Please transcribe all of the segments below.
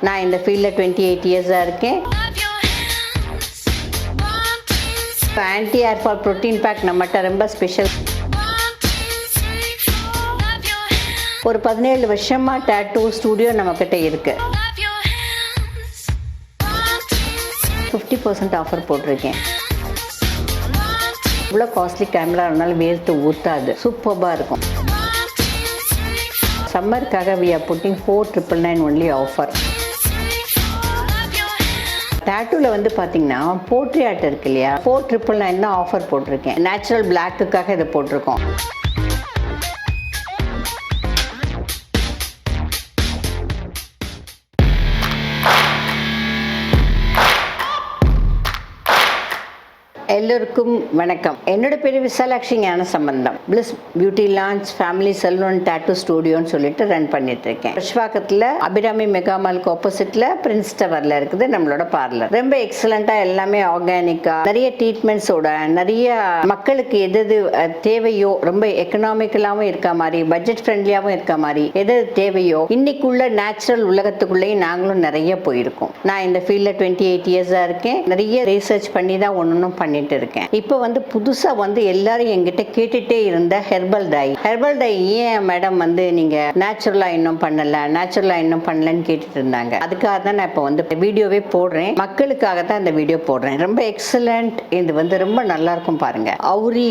நான் இந்த ஃபீல்டில் 28 இயர்ஸாக இருக்கேன். Anti hair fall protein pack நம்மகிட்ட ரொம்ப ஸ்பெஷல். ஒரு 17 வருஷமாக டாட்டூ ஸ்டூடியோ நம்மக்கிட்ட இருக்குது. 50% ஆஃபர் போட்டிருக்கேன். இவ்வளோ காஸ்ட்லி கேமரா இருந்தாலும் வேர்த்து ஊற்றாது, சூப்பராக இருக்கும். சம்மருக்காக we are putting 4,999 only offer. டாட்டூவில் வந்து பார்த்தீங்கன்னா போட்ரி ஆர்ட் இருக்கு இல்லையா, 4,999 தான் ஆஃபர் போட்டிருக்கேன். நேச்சுரல் பிளாக்குக்காக இதை போட்டிருக்கோம். எல்லோருக்கும் வணக்கம். என்னோட பேர் Visalakshi Gnanasambandam. Bliss beauty lounge family salon tattoo ஸ்டூடியோன்னு சொல்லிட்டு ரன் பண்ணிட்டு இருக்கேன். விஸ்வாக்கத்தில் அபிராமி மெகா மாலுக்கு ஆப்போசிட்ல பிரின்ஸ் டவர்ல இருக்குது நம்மளோட பார்லர். ரொம்ப எக்ஸலண்டா, எல்லாமே ஆர்கானிக்கா, நிறைய ட்ரீட்மெண்ட்ஸோட, நிறைய மக்களுக்கு எது தேவையோ, ரொம்ப எக்கனாமிக்கலாவும் இருக்க மாதிரி, பட்ஜெட் ஃப்ரெண்ட்லியாவும் இருக்க மாதிரி எது தேவையோ, இன்னைக்குள்ள நேச்சுரல் உலகத்துக்குள்ளேயும் நாங்களும் நிறைய போயிருக்கோம். நான் இந்த ஃபீல்டில் 28 இயர்ஸாக இருக்கேன். நிறைய ரிசர்ச் பண்ணி தான் ஒன்றும் பண்ணிட்டு இருக்கேன். இப்போ வந்து புதுசா வந்து எல்லாரும் என்கிட்ட கேட்டுட்டே இருந்த ஹெர்பல் டை ஏன் மேடம் வந்து நீங்க நேச்சுரலா இன்னும் பண்ணலன்னு கேட்டுட்டு இருந்தாங்க. அதுக்காக தான் நான் இப்போ வந்து வீடியோவே போடுறேன். மக்களுக்காக தான் இந்த வீடியோ போடுறேன். ரொம்ப எக்ஸலண்ட். இது வந்து ரொம்ப நல்லா இருக்கும் பாருங்க. அவுரி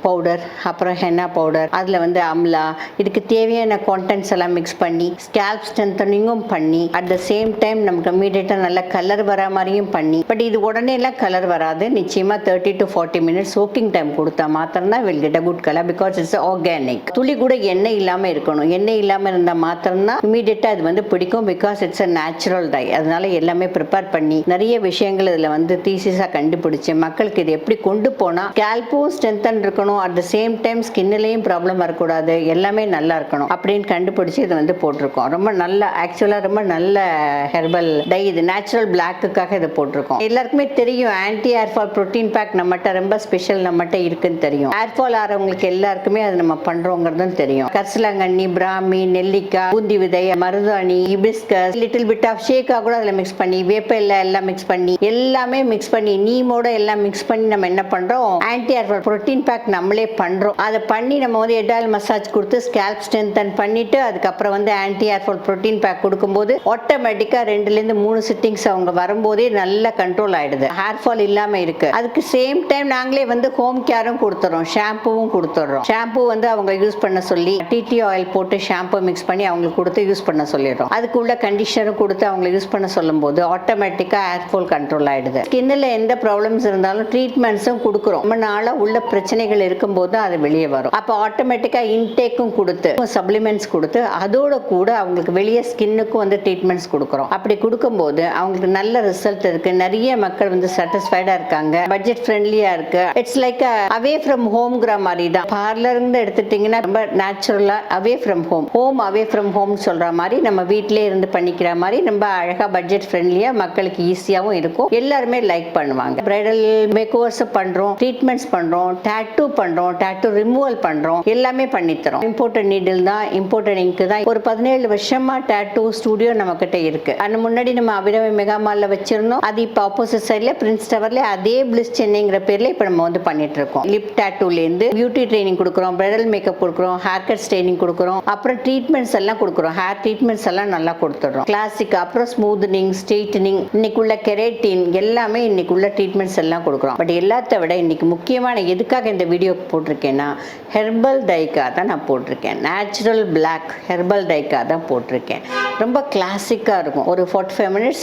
பவுடர், அப்புறம் ஹென்னா பவுடர், அதுல வந்து அம்லா, இதுக்கு தேவையான கான்டென்ட்ஸ் எல்லாம் மிக்ஸ் பண்ணி ஸ்கேல்ப் ஸ்ட்ரென்தனிங்கும் பண்ணி அட் த சேம் டைம் நமக்கு இமீடியட்டா நல்ல கலர் வர மாதிரியும் பண்ணி, பட் இது உடனே எல்லாம் கலர் வராது. நிச்சயமா 30 to 40 minutes சோக்கிங் டைம் கொடுத்தா மாத்திரம்தான் will get a good color because it's organic. துளி கூட எண்ணெய் இல்லாம இருக்கணும். எண்ணெய் இல்லாம இருந்தா மாத்திரம்தான் இமீடியட்டா அது வந்து பிடிக்கும். Because it's a natural dye. அதனால எல்லாமே ப்ரிப்பேர் பண்ணி நிறைய விஷயங்கள் இதுல வந்து தீசிஸா கண்டுபிடிச்சு மக்களுக்கு இது எப்படி கொண்டு போனா ஸ்கேல்ப்பும் ஸ்ட்ரென்தன் இருக்கணும், அட் த சேம் டைம் ஸ்கின்னிலையும் ப்ராப்ளம் வரக்கூடாது, எல்லாமே நல்லா இருக்கணும் அப்படின்னு கண்டுபிடிச்சு இதை வந்து போட்டிருக்கோம். ரொம்ப நல்ல, ஆக்சுவலா ரொம்ப நல்ல ஹெர்பல் டை. இது நேச்சுரல் பிளாக்குக்காக இதை போட்டிருக்கோம். எல்லாருக்குமே தெரியும் anti hair fall protein pack நம்மகிட்ட ரொம்ப ஸ்பெஷல் நம்மகிட்ட இருக்குன்னு தெரியும். ஹேர் ஃபால் ஆறவங்களுக்கு எல்லாருக்குமே அது நம்ம பண்றோங்கிறதும் தெரியும். கரிசலாங்கண்ணி, பிராமி, நெல்லிக்காய், பூந்தி விதை, மருதாணி, hibiscus, little bit of Sheikha கூட அதில் மிக்ஸ் பண்ணி, வேப்பெல்ல எல்லாம் மிக்ஸ் பண்ணி, எல்லாமே மிக்ஸ் பண்ணி, நீமோட எல்லாம் மிக்ஸ் பண்ணி நம்ம என்ன பண்றோம், anti hair fall protein pack நம்மளே பண்றோம். அதை பண்ணி நம்ம வந்து ஹெட் ஆயில் மசாஜ் கொடுத்து ஸ்கேல்ப் ஸ்ட்ரென்தன் பண்ணிட்டு அதுக்கப்புறம் வந்து anti hair fall protein pack கொடுக்கும்போது ஆட்டோமேட்டிக்கா 2-3 சிட்டிங்ஸ் அவங்க வரும்போதே நல்ல கண்ட்ரோல் ஆயிடுது. ஹேர் ஃபால் இல்லாம இருக்கு. அதுக்கு சேம் டைம் நாங்களே வந்து ஹோம் கேரும் கொடுத்துறோம், ஷாம்புவும் கொடுத்துறோம். ஷாம்பு வந்து அவங்க யூஸ் பண்ண சொல்லி டிடி ஆயில் போட்டு ஷாம்பு மிக்ஸ் பண்ணி அவங்களுக்கு கொடுத்து யூஸ் பண்ண சொல்லிடுறோம். அதுக்கு உள்ள கண்டிஷனரும் கொடுத்து அவங்க யூஸ் பண்ண சொல்லும் போது ஆட்டோமேட்டிக்கா ஹேர் ஃபால் கண்ட்ரோல் ஆயிடுது. ஸ்கின்ல எந்த ப்ராப்ளம்ஸ் இருந்தாலும் ட்ரீட்மெண்ட்ஸும் கொடுக்குறோம். ரொம்ப நாளா உள்ள பிரச்சனைகள் இருக்கும்போது அது வெளியே வரும். அப்போ ஆட்டோமேட்டிக்கா இன்டேக்கும் கொடுத்து சப்ளிமெண்ட்ஸ் கொடுத்து அதோட கூட அவங்களுக்கு வெளியே ஸ்கின்னுக்கும் வந்து ட்ரீட்மெண்ட்ஸ் கொடுக்குறோம். அப்படி கொடுக்கும்போது அவங்களுக்கு நல்ல ரிசல்ட் இருக்கு. நிறைய மக்கள் வந்து சாட்டிஸ்ஃபைடா இருக்காங்க. பட்ஜெட் ஃப்ரெண்ட்லியா இருக்கு. இட்ஸ் லைக் அவே ஃப்ரம் ஹோம்ங்கிற மாதிரி தான். பார்லர்னு எடுத்துட்டீங்கன்னா ரொம்ப நேச்சுரலா away from home away from home சொல்ற மாதிரி நம்ம வீட்டிலே இருந்து பண்ணிக்கிற மாதிரி ரொம்ப அழகா பட்ஜெட் ஃப்ரெண்ட்லியா மக்களுக்கு ஈஸியாவும் இருக்கும். எல்லாருமே லைக் பண்ணுவாங்க. பிரைடல் மேக் ஓவர்ஸ் பண்றோம், ட்ரீட்மெண்ட்ஸ் பண்றோம், டாட்டூ பண்றோம், டாட்டூ ரிமூவல் பண்றோம், எல்லாமே பண்ணித்தரோம். இம்போர்ட்டட் நீடில் தான், இம்போர்ட்டட் இங்க் தான். ஒரு 17 வருஷமா டாட்டூ ஸ்டூடியோ நம்ம கிட்ட இருக்கு. அந்த முன்னாடி நம்ம அபிராமி மெகா மால்ல வச்சிருந்தோம். அது இப்போ ஆப்போசிட் சைட்ல பிரின்ஸ் டவர்ல அதே பிளிஸ் சென்னைங்கிற பேர்ல இப்ப நம்ம வந்து பண்ணிட்டு இருக்கோம். லிப் டாட்டூல இருந்து பியூட்டி ட்ரைனிங் கொடுக்குறோம், பிரைடல் மேக்கப் கொடுக்குறோம், ஹேர் கட் ட்ரைனிங் கொடுக்குறோம், அப்புறம் ட்ரீட்மெண்ட்ஸ் எல்லாம் கொடுக்குறோம். ஹேர் ட்ரீட்மெண்ட்ஸ் எல்லாம் நல்லா கொடுத்துடுறோம். கிளாசிக், அப்புறம் ஸ்மூத்னிங், ஸ்ட்ரெயிட்டனிங், இன்னைக்குள்ள கெரேட்டின், எல்லாமே இன்னைக்குள்ள ட்ரீட்மெண்ட்ஸ் எல்லாம் கொடுக்குறோம். பட் எல்லாத்த விட இன்னைக்கு முக்கியமான எதுக்காக இந்த வீடியோ போட்டிருக்கேன்னா ஹெர்பல் டைக்காக தான் நான் போட்டிருக்கேன். நேச்சுரல் பிளாக் ஹெர்பல் டைக்காக தான் போட்டிருக்கேன். ரொம்ப கிளாசிக்காக இருக்கும். ஒரு 45 minutes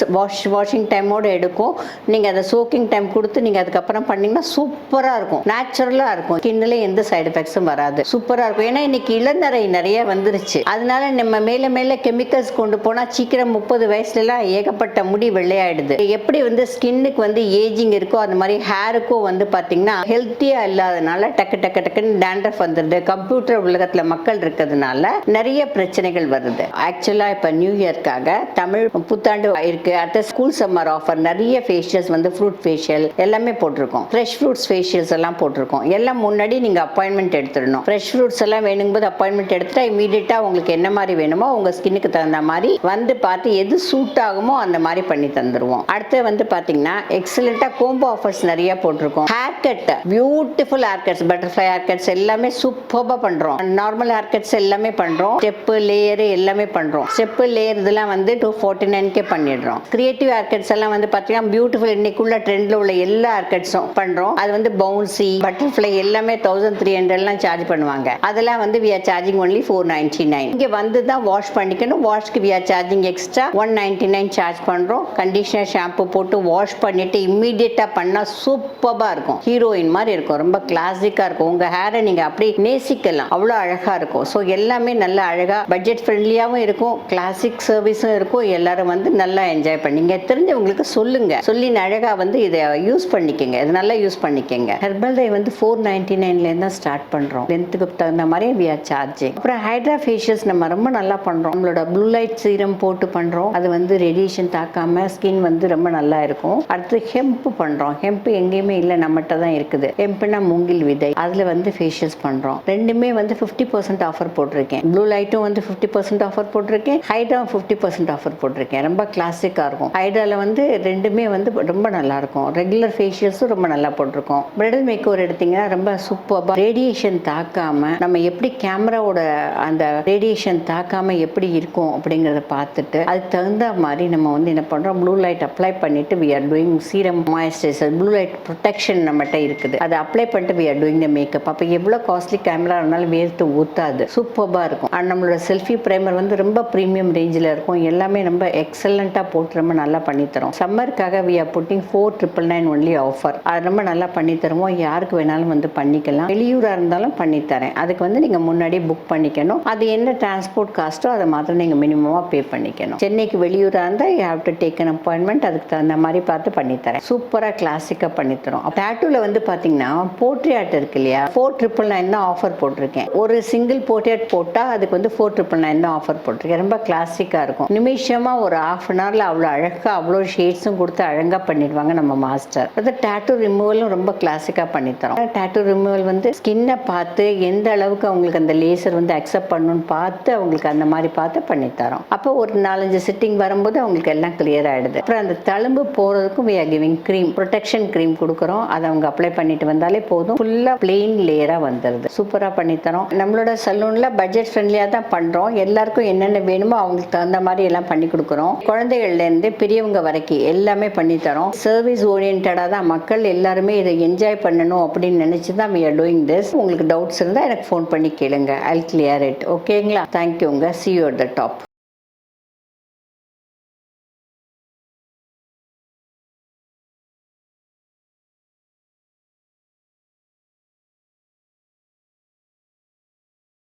வாஷிங் டைமோடு எடுக்கும். நீங்கள் அதை சோக்கிங் டைம் கொடுத்து நீங்கள் அதுக்கப்புறம் பண்ணிங்கன்னா சூப்பராக இருக்கும், நேச்சுரலாக இருக்கும். ஸ்கின்ல எந்த சைடு எஃபெக்ட்ஸும் வராது, சூப்பராக இருக்கும். ஏன்னா இன்னைக்கு இளநரை நிறைய வந்துருச்சு. அதனால நம்ம மேலே மேலே கெமிக்கல்ஸ் கொண்டு போனால் சீக்கிரம் 30 வயசுலலாம் ஏகப்பட்ட முடி வெள்ளையாயிடுது. எப்படி வந்து ஸ்கின்னுக்கு வந்து ஏஜிங் இருக்கோ அந்த மாதிரி ஹேருக்கும் வந்து பார்த்தீங்கன்னா ஹெல்த்தியாக இல்லாதனால டக்குன்னு டேண்ட்ரஃப் வந்துடுது. கம்ப்யூட்டர் உலகத்தில் மக்கள் இருக்கிறதுனால நிறைய பிரச்சனைகள் வருது. ஆக்சுவலாக இப்போ நியூ இயர்க்காக தமிழ் புத்தாண்டு இருக்கு. அடுத்த ஸ்கூல் சம்மர் ஆஃபர் நிறைய ஃபேஷியல்ஸ் வந்து ஃப்ரூட் ஃபேஷியல் எல்லாமே போட்டிருக்கோம். ஃப்ரெஷ் ஃப்ரூட்ஸ் ஃபேஷியல்ஸ் எல்லாம் போட்டிருக்கோம். எல்லாம் முன்னாடி நீங்கள் அப்பாயின்மெண்ட் எடுத்துடணும். ஃப்ரெஷ் ஃப்ரூட்ஸ் எல்லாம் வேணுங்கும்போது அப்பாயின்மெண்ட் எடுத்துட்டா இமீடியட்டாக உங்களுக்கு என்ன மாதிரி வேணுமோ உங்கள் ஸ்கின்னுக்கு தகுந்த மாதிரி வந்து பார்த்து எது சூட் ஆகுமோ அந்த மாதிரி பண்ணி தந்துடுவோம். அடுத்து வந்து பார்த்தீங்கன்னா எக்ஸலண்ட்டாக கோம்போ ஆஃபர்ஸ் நிறைய போட்டிருக்கோம். Hair cut, beautiful hair cuts, butterfly hair cuts எல்லாமே சூப்பராக பண்ணுறோம். நார்மல் ஹேர் கட்ஸ் எல்லாமே பண்ணுறோம். ஸ்டெப்பு, லேயரு எல்லாமே பண்ணுறோம். ஸ்டெப்பு, லேயர் இதெல்லாம் வந்து 249 பண்ணிடுறோம். கிரியேட்டிவ் ஹேர் கட்ஸ் எல்லாம் வந்து பார்த்தீங்கன்னா பியூட்டிஃபுல் இன்னைக்குள்ள ட்ரெண்டில் உள்ள எல்லா ஹேர் கட்ஸும் பண்ணுறோம். அது வந்து பவுன்சி, பட்டர்ஃப்ளை எல்லாமே 1300 சார்ஜ் பண்ணுவாங்க. அதெல்லாம் வந்து we are charging only 499. இங்கே வந்து தான் வாஷ் பண்ணிக்கணும். வாஷ்க்கு we are charging extra 199 charge பண்ணுறோம். கண்டிஷனர், ஷாம்பு போட்டு வாஷ் பண்ணிட்டு இம்மீடியட்டாக பண்ணால் சூப்பராக இருக்கும். ஹீரோயின் மாதிரி இருக்கும். ரொம்ப கிளாசிக்காக இருக்கும். உங்கள் ஹேரை நீங்கள் அப்படி நேசிக்கலாம். அவ்வளோ அழகாக இருக்கும். ஸோ எல்லாமே நல்ல அழகாக பட்ஜெட் ஃப்ரெண்ட்லியாகவும் இருக்கும். கிளாசிக் சர்வீஸும் இருக்கும். எல்லாரும் வந்து நல்லா என்ஜாய் பண்ணிங்க. தெரிஞ்சவங்களுக்கு சொல்லுங்க. சொல்லி அழகாக வந்து இதை யூஸ் பண்ணிக்கங்க. இது நல்லா யூஸ் பண்ணிக்கங்க. ஹெர்பல் டை வந்து 499 தான் ஸ்டார்ட் பண்ணுறோம். லென்த்துக்கு தகுந்த மாதிரி we are charging. அப்புறம் ஹைட்ரா ஃபேஷியல்ஸ் நம்ம ரொம்ப நல்லா பண்ணுறோம். நம்மளோட ப்ளூ லைட் சீரம் போட்டு பண்ணுறோம். அது வந்து ரேடியேஷன் தாக்காம ஸ்கின் வந்து ரொம்ப நல்லா இருக்கும். அடுத்து ஹெம்ப் பண்ணுறோம். ஹெம்ப் எங்கேயுமே இல்லை, நம்மகிட்ட தான் இருக்குது. ஹெம்ப்னா மூங்கில் விதை, அதில் வந்து ஃபேஷியல்ஸ் பண்ணுறோம். ரெண்டுமே வந்து 50% ஆஃபர் போட்டிருக்கேன். ப்ளூ லைட்டும் வந்து 50% ஆஃபர் போட்டிருக்கேன். ஹைட்ராவும் 50% ஆஃபர் போட்டிருக்கேன். ரொம்ப கிளாசிக்காக இருக்கும். ஹைட்ராவில் வந்து ரெண்டுமே வந்து ரொம்ப நல்லா இருக்கும். ரெகுலர் ஃபேஷியல்ஸும் ரொம்ப நல்லா போட்டிருக்கோம். பிரைடல் மேக் ஓவர் எடுத்தீங்கன்னா ரொம்ப சூப்பராக ரேடியேஷன் தாக்காம நம்ம எப்படி கேமராவோட அந்த ரேடியேஷன் தாக்காம எப்படி இருக்கும் அப்படிங்கிறத பார்த்துட்டு அதுக்கு தகுந்த மாதிரி நம்ம வந்து என்ன பண்ணுறோம், ப்ளூ லைட் அப்ளை பண்ணிட்டு we are doing serum, moisturiser, blue light protection நம்மகிட்ட இருக்குது. அதை அப்ளை பண்ணிட்டு we are doing the makeup. அப்போ எவ்வளோ காஸ்ட்லி கேமரா இருந்தாலும் வேர்த்து ஊற்றாது. சூப்பராக இருக்கும். அண்ட் நம்மளோட செல்ஃபி ப்ரைமர் வந்து ரொம்ப ப்ரீமியம் ரேஞ்சில் இருக்கும். எல்லாமே ரொம்ப எக்ஸலண்ட்டாக போட்டு ரொம்ப நல்லா பண்ணித்தரோம். சம்மருக்காக we are putting 499 only offer. அது ரொம்ப நல்லா பண்ணி தருவோம். யாருக்கு வேணாலும் வந்து பண்ணிக்கலாம். வெளியூராக இருந்தாலும் பண்ணித்தரேன். அதுக்கு வந்து நீங்கள் முன்னாடி புக் பண்ணிக்கணும். அது என்ன டிரான்ஸ்போர்ட் காஸ்ட்டோ அதை மாத்திரம் நீங்கள் மினிமமாக பே பண்ணிக்கணும். சென்னைக்கு வெளியூராக இருந்தால் you have to take an appointment. அதுக்கு தகுந்த மாதிரி பார்த்து பண்ணித்தரேன். சூப்பராக கிளாசிக்காக பண்ணித்தரோம். டேட்டூவில் வந்து பார்த்தீங்கன்னா போர்ட்ரி ஆர்ட் இருக்கு இல்லையா, 499 தான் ஆஃபர் போட்டிருக்கேன். ஒரு சிங்கிள் போர்ட்ரேட் போட்டால் அதுக்கு வந்து 499 தான் ஆஃபர் போட்டிருக்கேன். ரொம்ப கிளாசிக்காக இருக்கும். நிமிஷமாக ஒரு ½ அன் ஹவரில் அவ்வளோ அழகாக அவ்வளோ ஷேட்ஸும் கொடுத்து அழகாக பண்ணிடுவாங்க நம்ம மாஸ்டர். அது டேட்டூ ரிமூவலும் ரொம்ப கிளாசிக்காக பண்ணித்தரோம். டேட்டூ ரிமூவல் வந்து ஸ்கின்னை பார்த்து எந்த அளவுக்கு அவங்களுக்கு அந்த லேசர் வந்து அக்செப்ட் பண்ணணும்னு பார்த்து அவங்களுக்கு அந்த மாதிரி பார்த்து பண்ணித்தரோம். அப்போ ஒரு 4-5 சிட்டிங் வரும்போது அவங்களுக்கு எல்லாம் கிளியர் ஆகிடுது. அப்புறம் அந்த தழும்பு போகிறதுக்கும் we are giving cream, protection cream கொடுக்குறோம். அதை அவங்க அப்ளை பண்ணிட்டு வந்தாலே போதும். ஃபுல்லாக பிளெயின் லேயராக வந்துடுது. சூப்பராக பண்ணித்தரோம். நம்மளோட சலூனில் பட்ஜெட் ஃப்ரெண்ட்லியாக தான் பண்ணுறோம். எல்லாருக்கும் என்னென்ன வேணுமோ அவங்களுக்கு தகுந்த மாதிரி எல்லாம் பண்ணி கொடுக்குறோம். குழந்தைகள்லேருந்து பெரியவங்க வரைக்கும் எல்லாமே பண்ணித்தரோம். சர்வீஸ் ஓரியன்டாக தான் மக்கள் எல்லாருமே இதை என்ஜாய் பண்ணணும் அப்படின்னு நினச்சி தான் we are doing this. உங்களுக்கு டவுட்ஸ் இருந்தால் எனக்கு ஃபோன் பண்ணி கேளுங்க. I'll clear it. ஓகேங்களா? தேங்க்யூங்க. See you at the top.